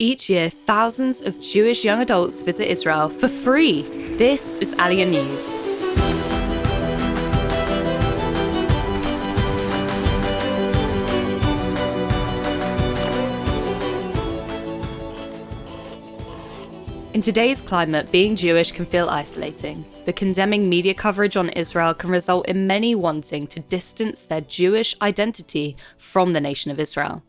Each year, thousands of Jewish young adults visit Israel for free. This is ALIYAH News. In today's climate, being Jewish can feel isolating. The condemning media coverage on Israel can result in many wanting to distance their Jewish identity from the nation of Israel.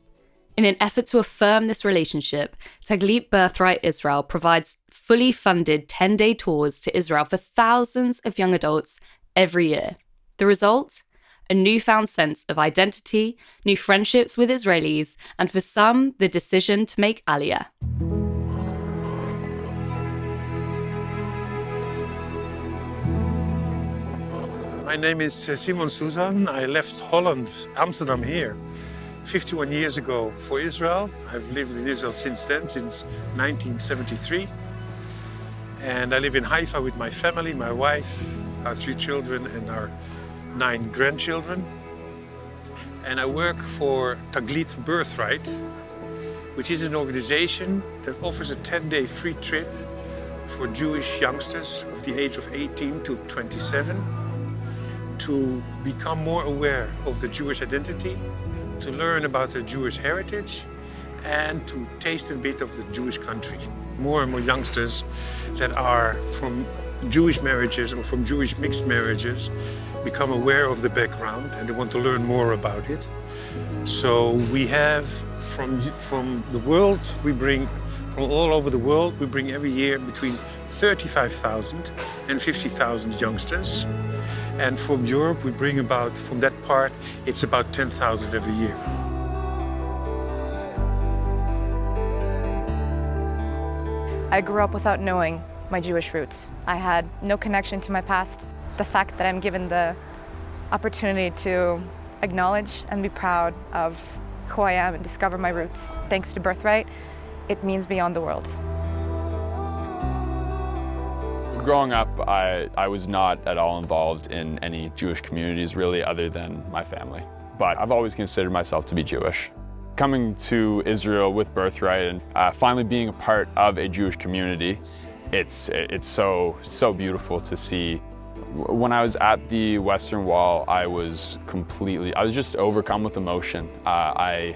In an effort to affirm this relationship, Taglit Birthright Israel provides fully funded 10-day tours to Israel for thousands of young adults every year. The result? A newfound sense of identity, new friendships with Israelis, and for some, the decision to make ALIYAH. My name is Simon Susan. I left Holland, Amsterdam here, 51 years ago for Israel. I've lived in Israel since then, since 1973. And I live in Haifa with my family, my wife, our 3 children and our 9 grandchildren. And I work for Taglit Birthright, which is an organization that offers a 10-day free trip for Jewish youngsters of the age of 18 to 27 to become more aware of the Jewish identity, to learn about the Jewish heritage, and to taste a bit of the Jewish country. More and more youngsters that are from Jewish marriages or from Jewish mixed marriages become aware of the background and they want to learn more about it. So we have from the world, we bring from all over the world, we bring every year between 35,000 and 50,000 youngsters. And from Europe, we bring about, from that part, it's about 10,000 every year. I grew up without knowing my Jewish roots. I had no connection to my past. The fact that I'm given the opportunity to acknowledge and be proud of who I am and discover my roots, thanks to Birthright, it means beyond the world. Growing up, I was not at all involved in any Jewish communities really other than my family. But I've always considered myself to be Jewish. Coming to Israel with Birthright and finally being a part of a Jewish community, it's so beautiful to see. When I was at the Western Wall, I was just overcome with emotion. I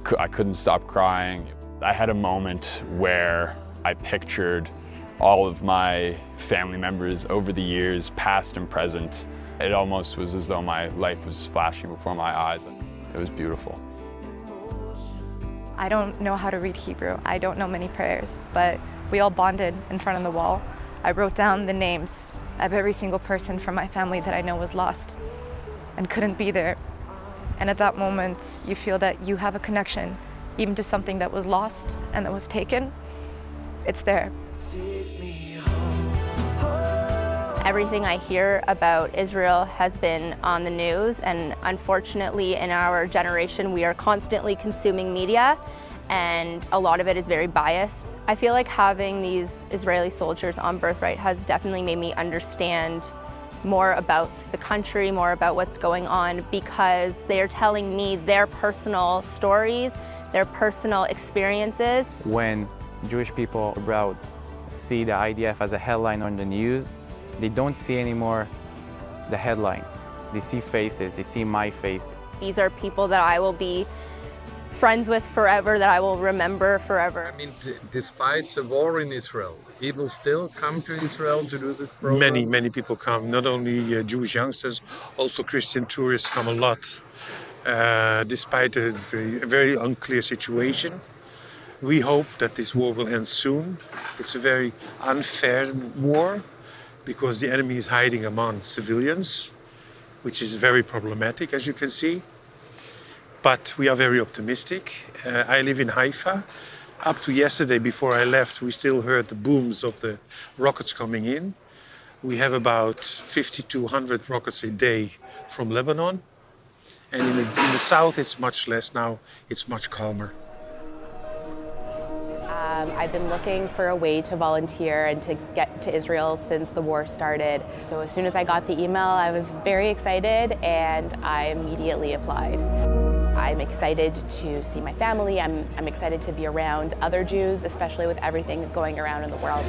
couldn't stop crying. I had a moment where I pictured all of my family members over the years, past and present. It almost was as though my life was flashing before my eyes. It was beautiful. I don't know how to read Hebrew. I don't know many prayers, but we all bonded in front of the wall. I wrote down the names of every single person from my family that I know was lost and couldn't be there. And at that moment, you feel that you have a connection, even to something that was lost and that was taken. It's there. Everything I hear about Israel has been on the news, and unfortunately in our generation we are constantly consuming media and a lot of it is very biased. I feel like having these Israeli soldiers on Birthright has definitely made me understand more about the country, more about what's going on, because they are telling me their personal stories, their personal experiences. When Jewish people abroad see the IDF as a headline on the news, they don't see anymore the headline. They see faces, they see my face. These are people that I will be friends with forever, that I will remember forever. I mean, despite the war in Israel, people still come to Israel to do this program? Many people come, not only Jewish youngsters, also Christian tourists come a lot, despite a very unclear situation. We hope that this war will end soon. It's a very unfair war because the enemy is hiding among civilians, which is very problematic, as you can see. But we are very optimistic. I live in Haifa. Up to yesterday, before I left, we still heard the booms of the rockets coming in. We have about 50 to 100 rockets a day from Lebanon. And in the south, it's much less now. It's much calmer. I've been looking for a way to volunteer and to get to Israel since the war started. So as soon as I got the email, I was very excited and I immediately applied. I'm excited to see my family. I'm excited to be around other Jews, especially with everything going around in the world.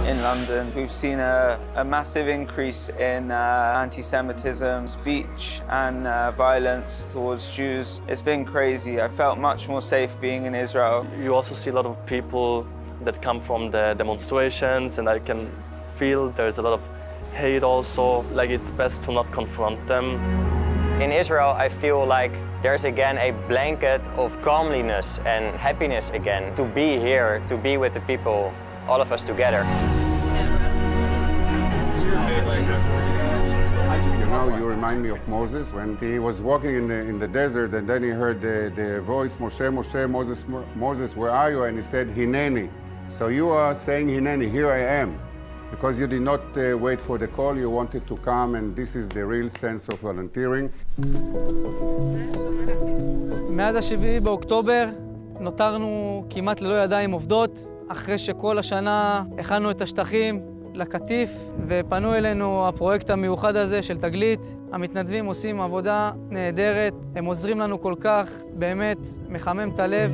In London, we've seen a massive increase in anti-Semitism, speech and violence towards Jews. It's been crazy. I felt much more safe being in Israel. You also see a lot of people that come from the demonstrations, and I can feel there's a lot of hate also. Like, it's best to not confront them. In Israel, I feel like there's again a blanket of calmliness and happiness again. To be here, to be with the people, all of us together. You know, you remind me of Moses when he was walking in the desert, and then he heard the voice, Moshe, Moshe, Moses, Moses, where are you? And he said, Hineni. So you are saying, Hineni, here I am. Because you did not wait for the call, you wanted to come, and this is the real sense of volunteering. מאז ה-7 באוקטובר נותרנו כמעט ללא ידיים עובדות, אחרי שכל השנה הכנו את השטחים לקטיף, ופנו אלינו הפרויקט המיוחד הזה של תגלית. המתנדבים עושים עבודה נהדרת, הם עוזרים לנו כל כך, באמת מחמם את הלב.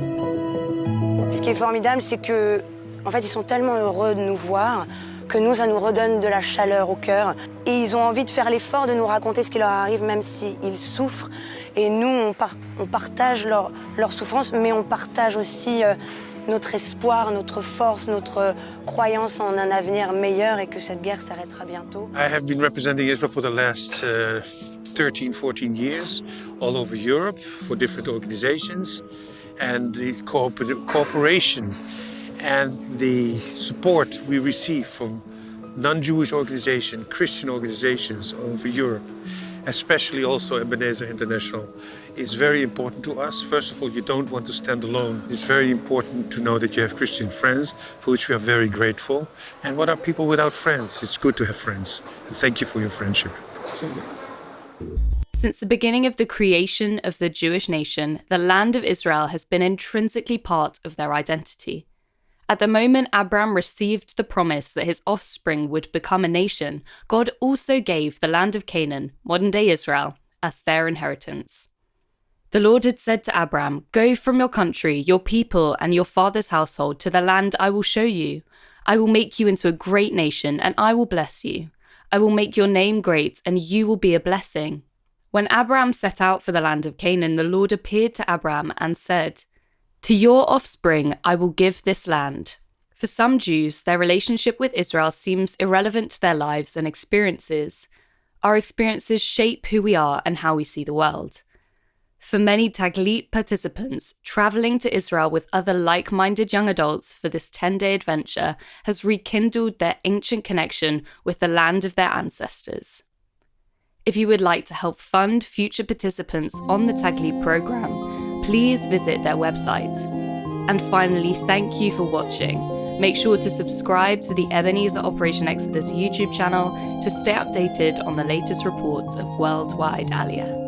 Ce qui est formidable, c'est que, en fait, ils sont tellement heureux de nous voir que nous, ça nous redonne de la chaleur au cœur. Et ils ont envie de faire l'effort de nous raconter ce qui leur arrive, même s'ils souffrent. Et nous, on partage leur souffrance, mais on partage aussi notre espoir, notre force, notre croyance en un avenir meilleur et que cette guerre s'arrêtera bientôt. I have been representing Israel for the last 13, 14 years all over Europe for different organizations, and the cooperation and the support we receive from non-Jewish organizations, Christian organizations all over Europe, especially also Ebenezer International, is very important to us. First of all, you don't want to stand alone. It's very important to know that you have Christian friends, for which we are very grateful. And what are people without friends? It's good to have friends. And thank you for your friendship. Since the beginning of the creation of the Jewish nation, the land of Israel has been intrinsically part of their identity. At the moment Abraham received the promise that his offspring would become a nation, God also gave the land of Canaan, modern-day Israel, as their inheritance. The Lord had said to Abraham, "Go from your country, your people, and your father's household to the land I will show you. I will make you into a great nation, and I will bless you. I will make your name great, and you will be a blessing." When Abraham set out for the land of Canaan, the Lord appeared to Abraham and said, "To your offspring I will give this land." For some Jews, their relationship with Israel seems irrelevant to their lives and experiences. Our experiences shape who we are and how we see the world. For many Taglit participants, traveling to Israel with other like-minded young adults for this 10-day adventure has rekindled their ancient connection with the land of their ancestors. If you would like to help fund future participants on the Taglit program, please visit their website. And finally, thank you for watching. Make sure to subscribe to the Ebenezer Operation Exodus YouTube channel to stay updated on the latest reports of worldwide Aliyah.